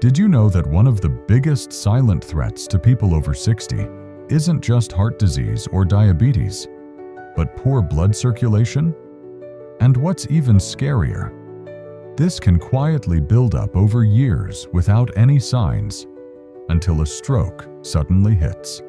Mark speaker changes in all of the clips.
Speaker 1: Did you know that one of the biggest silent threats to people over 60 isn't just heart disease or diabetes, but poor blood circulation? And what's even scarier, this can quietly build up over years without any signs until a stroke suddenly hits.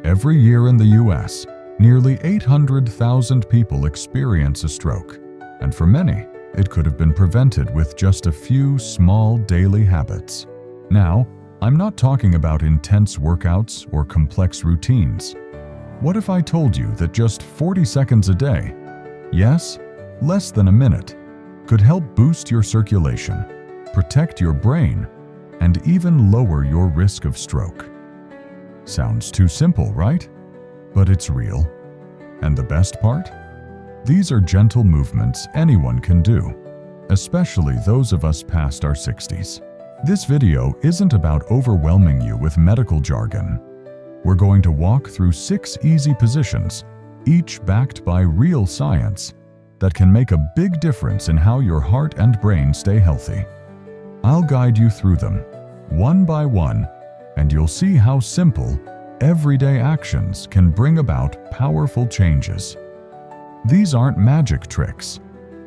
Speaker 1: Every year in the US, nearly 800,000 people experience a stroke, and for many, it could have been prevented with just a few small daily habits. Now, I'm not talking about intense workouts or complex routines. What if I told you that just 40 seconds a day, yes, less than a minute, could help boost your circulation, protect your brain, and even lower your risk of stroke? Sounds too simple, right? But it's real. And the best part? These are gentle movements anyone can do, especially those of us past our 60s. This video isn't about overwhelming you with medical jargon. We're going to walk through 6 easy positions, each backed by real science, that can make a big difference in how your heart and brain stay healthy. I'll guide you through them, one by one, and you'll see how simple, everyday actions can bring about powerful changes. These aren't magic tricks.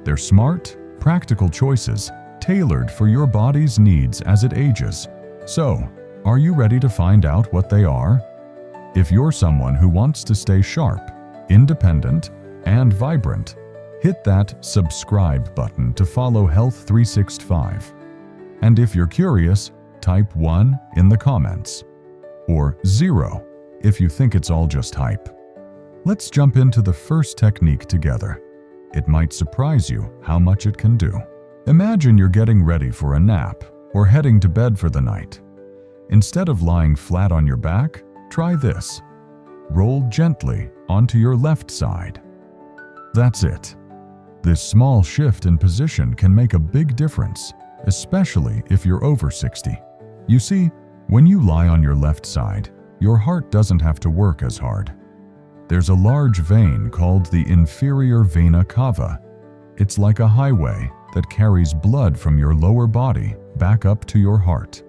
Speaker 1: They're smart, practical choices tailored for your body's needs as it ages. So, are you ready to find out what they are? If you're someone who wants to stay sharp, independent, and vibrant, hit that subscribe button to follow Health 365. And if you're curious, type 1 in the comments, or 0 if you think it's all just hype. Let's jump into the first technique together. It might surprise you how much it can do. Imagine you're getting ready for a nap or heading to bed for the night. Instead of lying flat on your back, try this. Roll gently onto your left side. That's it. This small shift in position can make a big difference, especially if you're over 60. You see, when you lie on your left side, your heart doesn't have to work as hard. There's a large vein called the inferior vena cava. It's like a highway that carries blood from your lower body back up to your heart.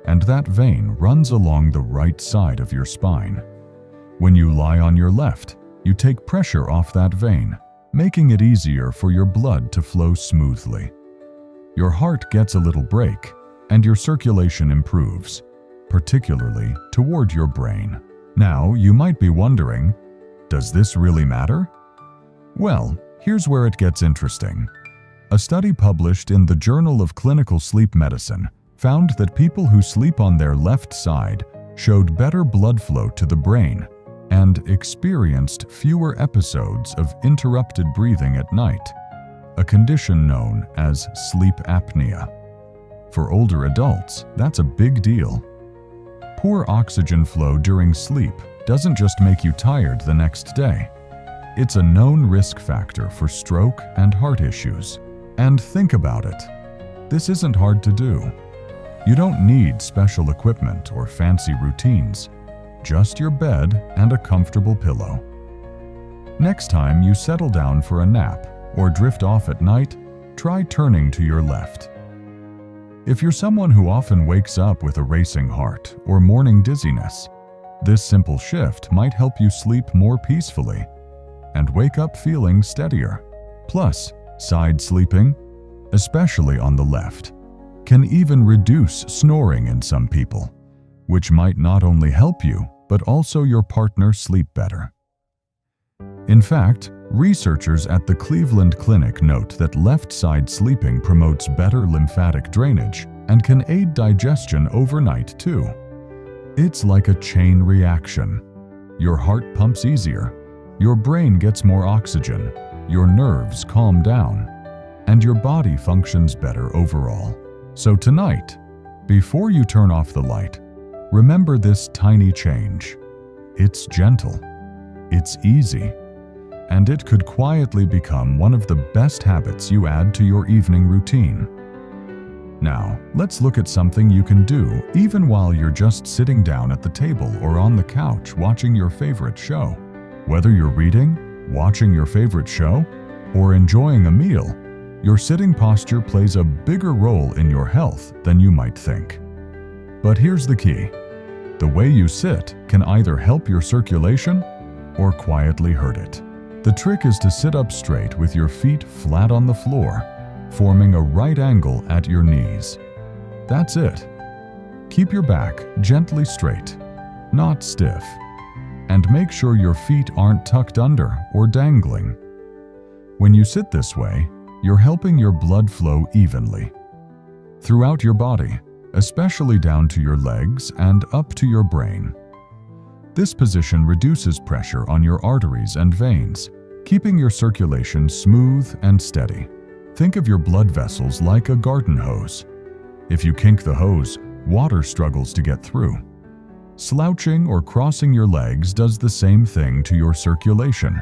Speaker 1: And that vein runs along the right side of your spine. When you lie on your left, you take pressure off that vein, making it easier for your blood to flow smoothly. Your heart gets a little break, and your circulation improves, particularly toward your brain. Now, you might be wondering, does this really matter? Well, here's where it gets interesting. A study published in the Journal of Clinical Sleep Medicine found that people who sleep on their left side showed better blood flow to the brain and experienced fewer episodes of interrupted breathing at night, a condition known as sleep apnea. For older adults, that's a big deal. Poor oxygen flow during sleep doesn't just make you tired the next day. It's a known risk factor for stroke and heart issues. And think about it. This isn't hard to do. You don't need special equipment or fancy routines, just your bed and a comfortable pillow. Next time you settle down for a nap or drift off at night, try turning to your left. If you're someone who often wakes up with a racing heart or morning dizziness, this simple shift might help you sleep more peacefully and wake up feeling steadier. Plus, side sleeping, especially on the left, can even reduce snoring in some people, which might not only help you, but also your partner sleep better. In fact, researchers at the Cleveland Clinic note that left-side sleeping promotes better lymphatic drainage and can aid digestion overnight too. It's like a chain reaction. Your heart pumps easier, your brain gets more oxygen, your nerves calm down, and your body functions better overall. So tonight, before you turn off the light, remember this tiny change. It's gentle, it's easy, and it could quietly become one of the best habits you add to your evening routine. Now, let's look at something you can do even while you're just sitting down at the table or on the couch watching your favorite show. Whether you're reading, watching your favorite show, or enjoying a meal, Your sitting posture plays a bigger role in your health than you might think. But here's the key. The way you sit can either help your circulation or quietly hurt it. The trick is to sit up straight with your feet flat on the floor, forming a right angle at your knees. That's it. Keep your back gently straight, not stiff, and make sure your feet aren't tucked under or dangling. When you sit this way, you're helping your blood flow evenly throughout your body, especially down to your legs and up to your brain. This position reduces pressure on your arteries and veins, keeping your circulation smooth and steady. Think of your blood vessels like a garden hose. If you kink the hose, water struggles to get through. Slouching or crossing your legs does the same thing to your circulation.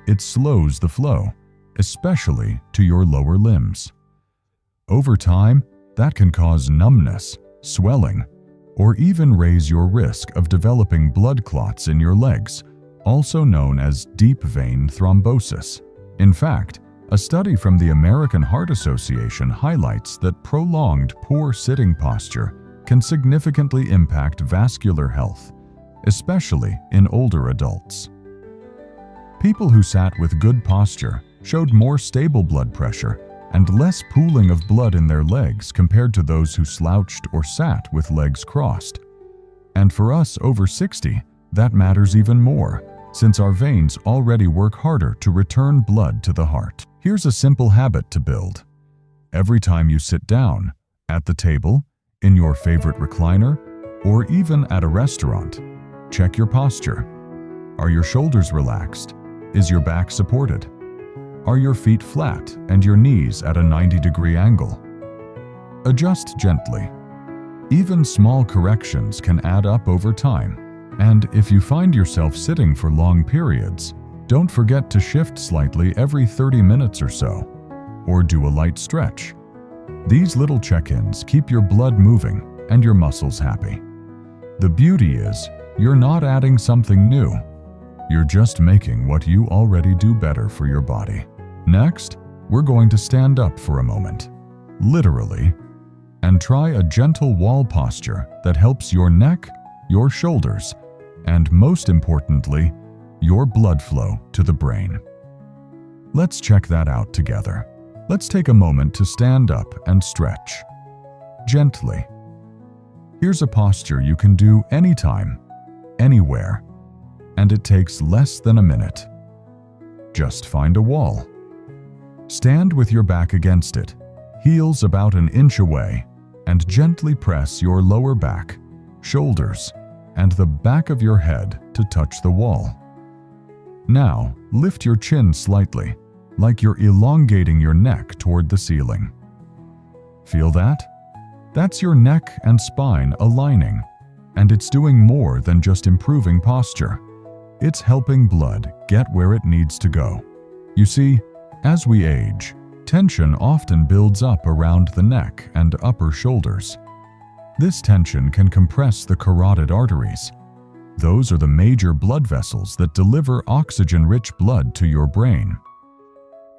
Speaker 1: It slows the flow, especially to your lower limbs. Over time, that can cause numbness, swelling, or even raise your risk of developing blood clots in your legs, also known as deep vein thrombosis. In fact, a study from the American Heart Association highlights that prolonged poor sitting posture can significantly impact vascular health, especially in older adults. People who sat with good posture showed more stable blood pressure and less pooling of blood in their legs compared to those who slouched or sat with legs crossed. And for us over 60, that matters even more, since our veins already work harder to return blood to the heart. Here's a simple habit to build. Every time you sit down, at the table, in your favorite recliner, or even at a restaurant, check your posture. Are your shoulders relaxed? Is your back supported? Are your feet flat and your knees at a 90-degree angle? Adjust gently. Even small corrections can add up over time, and if you find yourself sitting for long periods, don't forget to shift slightly every 30 minutes or so, or do a light stretch. These little check-ins keep your blood moving and your muscles happy. The beauty is, you're not adding something new. You're just making what you already do better for your body. Next, we're going to stand up for a moment, literally, and try a gentle wall posture that helps your neck, your shoulders, and most importantly, your blood flow to the brain. Let's check that out together. Let's take a moment to stand up and stretch. Gently. Here's a posture you can do anytime, anywhere, and it takes less than a minute. Just find a wall. Stand with your back against it, heels about an inch away, and gently press your lower back, shoulders, and the back of your head to touch the wall. Now, lift your chin slightly, like you're elongating your neck toward the ceiling. Feel that? That's your neck and spine aligning, and it's doing more than just improving posture. It's helping blood get where it needs to go. You see, as we age, tension often builds up around the neck and upper shoulders. This tension can compress the carotid arteries. Those are the major blood vessels that deliver oxygen-rich blood to your brain.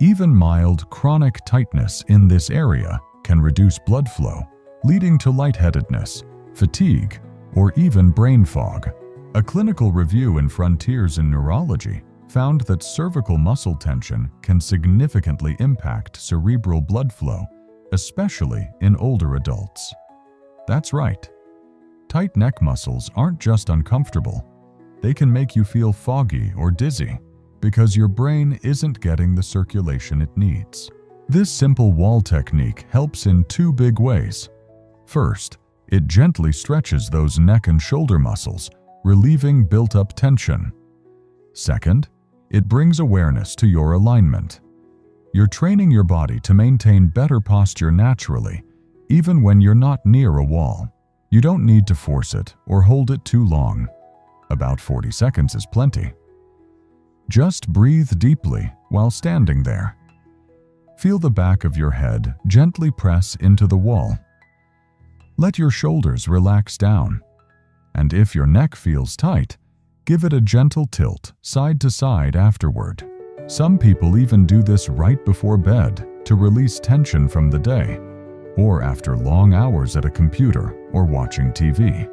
Speaker 1: Even mild chronic tightness in this area can reduce blood flow, leading to lightheadedness, fatigue, or even brain fog. A clinical review in Frontiers in Neurology found that cervical muscle tension can significantly impact cerebral blood flow, especially in older adults. That's right. Tight neck muscles aren't just uncomfortable. They can make you feel foggy or dizzy because your brain isn't getting the circulation it needs. This simple wall technique helps in two big ways. First, it gently stretches those neck and shoulder muscles, relieving built-up tension. Second, it brings awareness to your alignment. You're training your body to maintain better posture naturally, even when you're not near a wall. You don't need to force it or hold it too long. About 40 seconds is plenty. Just breathe deeply while standing there. Feel the back of your head gently press into the wall. Let your shoulders relax down. And if your neck feels tight, give it a gentle tilt side to side afterward. Some people even do this right before bed, to release tension from the day, or after long hours at a computer or watching TV.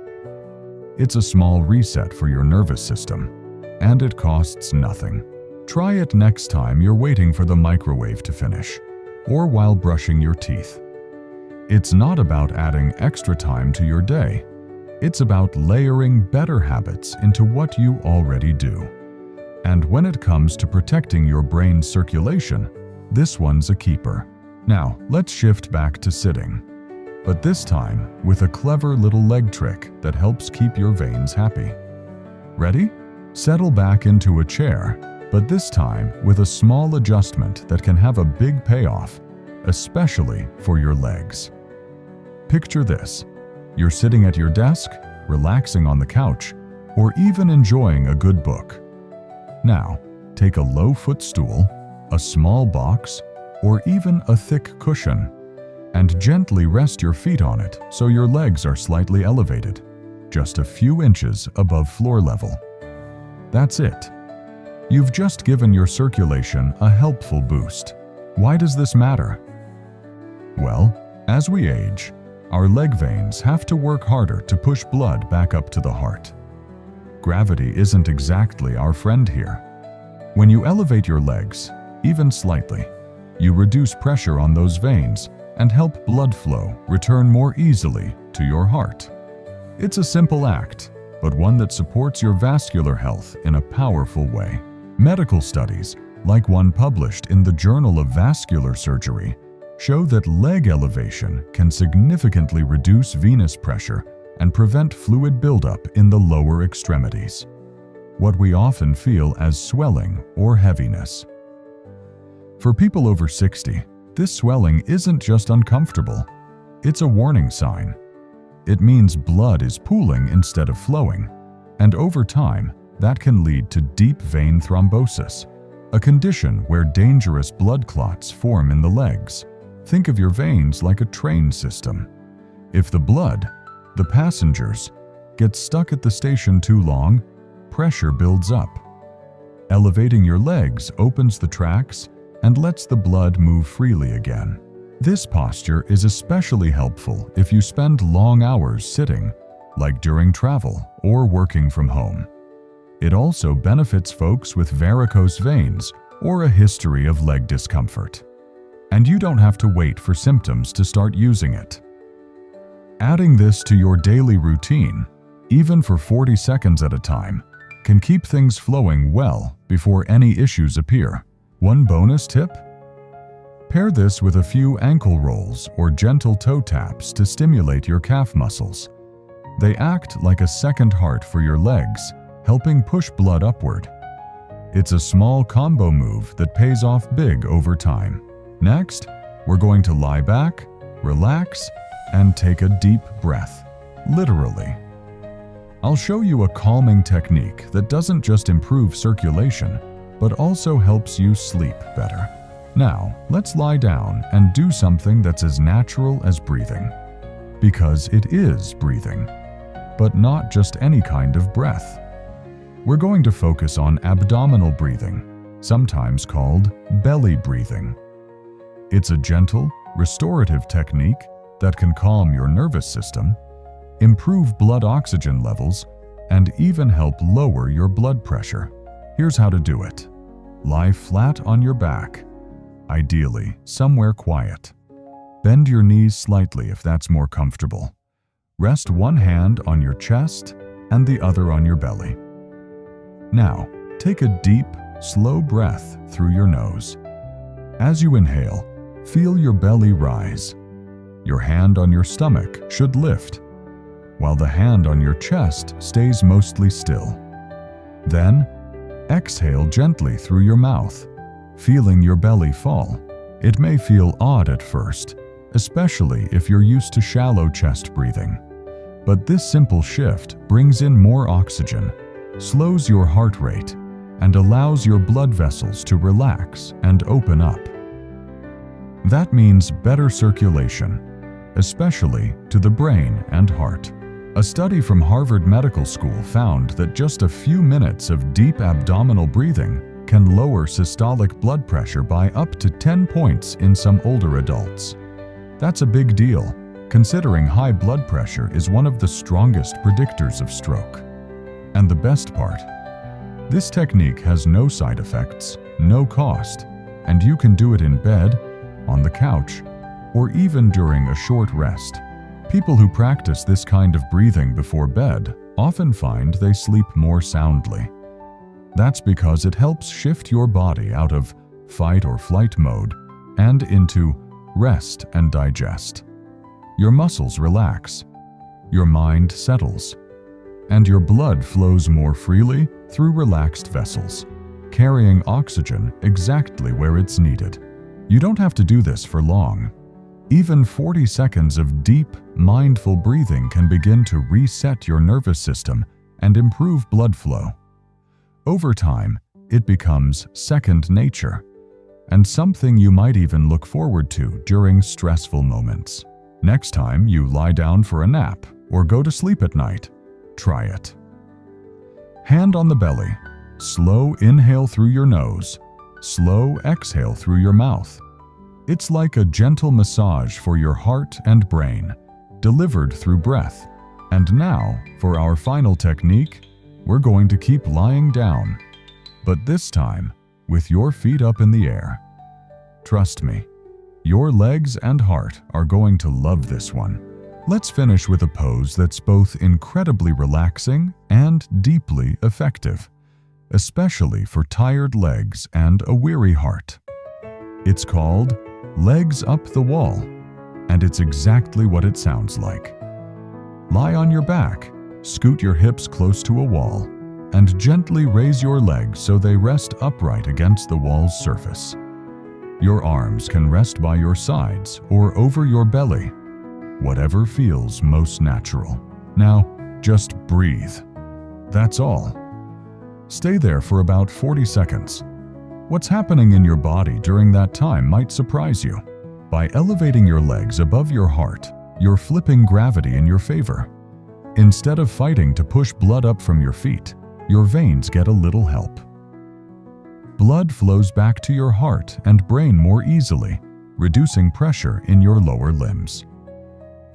Speaker 1: It's a small reset for your nervous system, and it costs nothing. Try it next time you're waiting for the microwave to finish, or while brushing your teeth. It's not about adding extra time to your day. It's about layering better habits into what you already do. And when it comes to protecting your brain's circulation, this one's a keeper. Now, let's shift back to sitting. But this time, with a clever little leg trick that helps keep your veins happy. Ready? Settle back into a chair, but this time with a small adjustment that can have a big payoff, especially for your legs. Picture this. You're sitting at your desk, relaxing on the couch, or even enjoying a good book. Now, take a low footstool, a small box, or even a thick cushion, and gently rest your feet on it so your legs are slightly elevated, just a few inches above floor level. That's it. You've just given your circulation a helpful boost. Why does this matter? Well, as we age, our leg veins have to work harder to push blood back up to the heart. Gravity isn't exactly our friend here. When you elevate your legs, even slightly, you reduce pressure on those veins and help blood flow return more easily to your heart. It's a simple act, but one that supports your vascular health in a powerful way. Medical studies, like one published in the Journal of Vascular Surgery, show that leg elevation can significantly reduce venous pressure and prevent fluid buildup in the lower extremities, what we often feel as swelling or heaviness. For people over 60, this swelling isn't just uncomfortable, it's a warning sign. It means blood is pooling instead of flowing, and over time, that can lead to deep vein thrombosis, a condition where dangerous blood clots form in the legs. Think of your veins like a train system. If the blood, the passengers, gets stuck at the station too long, pressure builds up. Elevating your legs opens the tracks and lets the blood move freely again. This posture is especially helpful if you spend long hours sitting, like during travel or working from home. It also benefits folks with varicose veins or a history of leg discomfort. And you don't have to wait for symptoms to start using it. Adding this to your daily routine, even for 40 seconds at a time, can keep things flowing well before any issues appear. One bonus tip? Pair this with a few ankle rolls or gentle toe taps to stimulate your calf muscles. They act like a second heart for your legs, helping push blood upward. It's a small combo move that pays off big over time. Next, we're going to lie back, relax, and take a deep breath, literally. I'll show you a calming technique that doesn't just improve circulation, but also helps you sleep better. Now, let's lie down and do something that's as natural as breathing. Because it is breathing, but not just any kind of breath. We're going to focus on abdominal breathing, sometimes called belly breathing. It's a gentle, restorative technique that can calm your nervous system, improve blood oxygen levels, and even help lower your blood pressure. Here's how to do it. Lie flat on your back, ideally somewhere quiet. Bend your knees slightly if that's more comfortable. Rest one hand on your chest and the other on your belly. Now, take a deep, slow breath through your nose. As you inhale, feel your belly rise. Your hand on your stomach should lift, while the hand on your chest stays mostly still. Then, exhale gently through your mouth, feeling your belly fall. It may feel odd at first, especially if you're used to shallow chest breathing. But this simple shift brings in more oxygen, slows your heart rate, and allows your blood vessels to relax and open up. That means better circulation, especially to the brain and heart. A study from Harvard Medical School found that just a few minutes of deep abdominal breathing can lower systolic blood pressure by up to 10 points in some older adults. That's a big deal, considering high blood pressure is one of the strongest predictors of stroke. And the best part, this technique has no side effects, no cost, and you can do it in bed, on the couch, or even during a short rest. People who practice this kind of breathing before bed often find they sleep more soundly. That's because it helps shift your body out of fight or flight mode and into rest and digest. Your muscles relax, your mind settles, and your blood flows more freely through relaxed vessels, carrying oxygen exactly where it's needed. You don't have to do this for long. Even 40 seconds of deep, mindful breathing can begin to reset your nervous system and improve blood flow. Over time, it becomes second nature, and something you might even look forward to during stressful moments. Next time you lie down for a nap or go to sleep at night, try it. Hand on the belly. Slow inhale through your nose. Slow exhale through your mouth. It's like a gentle massage for your heart and brain, delivered through breath. And now, for our final technique, we're going to keep lying down, but this time with your feet up in the air. Trust me, your legs and heart are going to love this one. Let's finish with a pose that's both incredibly relaxing and deeply effective, especially for tired legs and a weary heart. It's called Legs Up the Wall, and it's exactly what it sounds like. Lie on your back, scoot your hips close to a wall, and gently raise your legs so they rest upright against the wall's surface. Your arms can rest by your sides or over your belly, whatever feels most natural. Now, just breathe. That's all. Stay there for about 40 seconds. What's happening in your body during that time might surprise you. By elevating your legs above your heart, you're flipping gravity in your favor. Instead of fighting to push blood up from your feet, your veins get a little help. Blood flows back to your heart and brain more easily, reducing pressure in your lower limbs.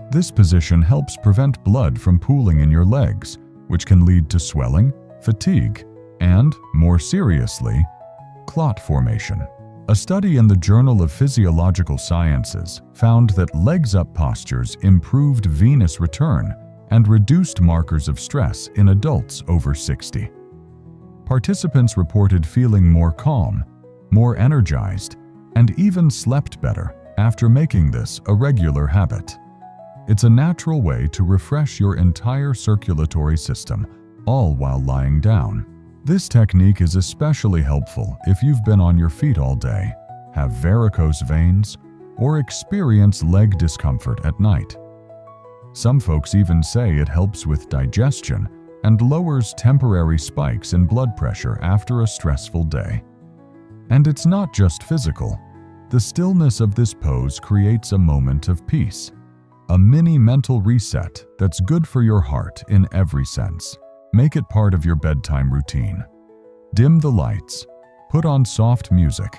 Speaker 1: This position helps prevent blood from pooling in your legs, which can lead to swelling, fatigue, and, more seriously, clot formation. A study in the Journal of Physiological Sciences found that legs-up postures improved venous return and reduced markers of stress in adults over 60. Participants reported feeling more calm, more energized, and even slept better after making this a regular habit. It's a natural way to refresh your entire circulatory system, all while lying down. This technique is especially helpful if you've been on your feet all day, have varicose veins, or experience leg discomfort at night. Some folks even say it helps with digestion and lowers temporary spikes in blood pressure after a stressful day. And it's not just physical. The stillness of this pose creates a moment of peace, a mini mental reset that's good for your heart in every sense. Make it part of your bedtime routine. Dim the lights, put on soft music,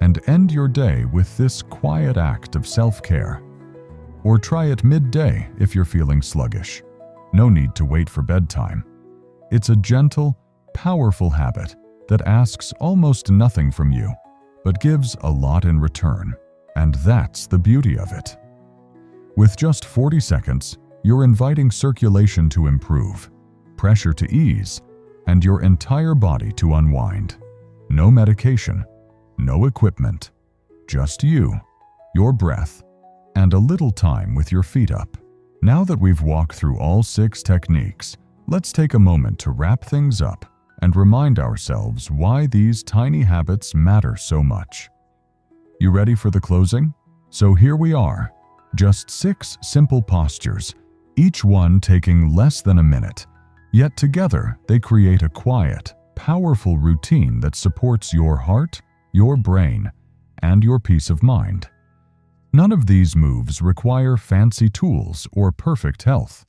Speaker 1: and end your day with this quiet act of self-care. Or try it midday if you're feeling sluggish. No need to wait for bedtime. It's a gentle, powerful habit that asks almost nothing from you, but gives a lot in return. And that's the beauty of it. With just 40 seconds, you're inviting circulation to improve, pressure to ease, and your entire body to unwind. No medication, no equipment, just you, your breath, and a little time with your feet up. Now that we've walked through all 6 techniques, let's take a moment to wrap things up and remind ourselves why these tiny habits matter so much. You ready for the closing? So here we are, just 6 simple postures, each one taking less than a minute. Yet together, they create a quiet, powerful routine that supports your heart, your brain, and your peace of mind. None of these moves require fancy tools or perfect health.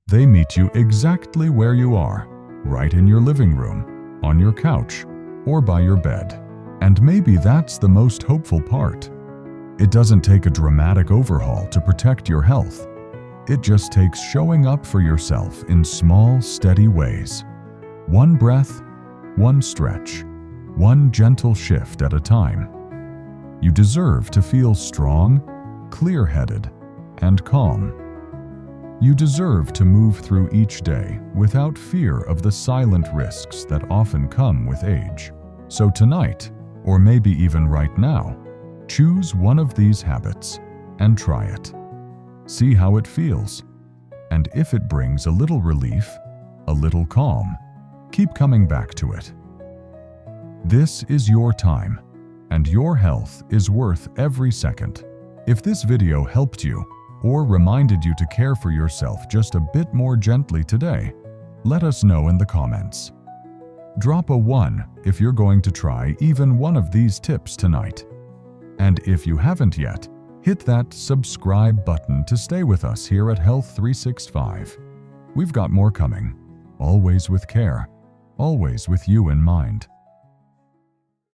Speaker 1: They meet you exactly where you are, right in your living room, on your couch, or by your bed. And maybe that's the most hopeful part. It doesn't take a dramatic overhaul to protect your health. It just takes showing up for yourself in small, steady ways. One breath, one stretch, one gentle shift at a time. You deserve to feel strong, clear-headed, and calm. You deserve to move through each day without fear of the silent risks that often come with age. So tonight, or maybe even right now, choose one of these habits and try it. See how it feels. And if it brings a little relief, a little calm, keep coming back to it. This is your time, and your health is worth every second. If this video helped you or reminded you to care for yourself just a bit more gently today, let us know in the comments. Drop a 1 if you're going to try even one of these tips tonight. And if you haven't yet, hit that subscribe button to stay with us here at Health 365. We've got more coming, always with care, always with you in mind.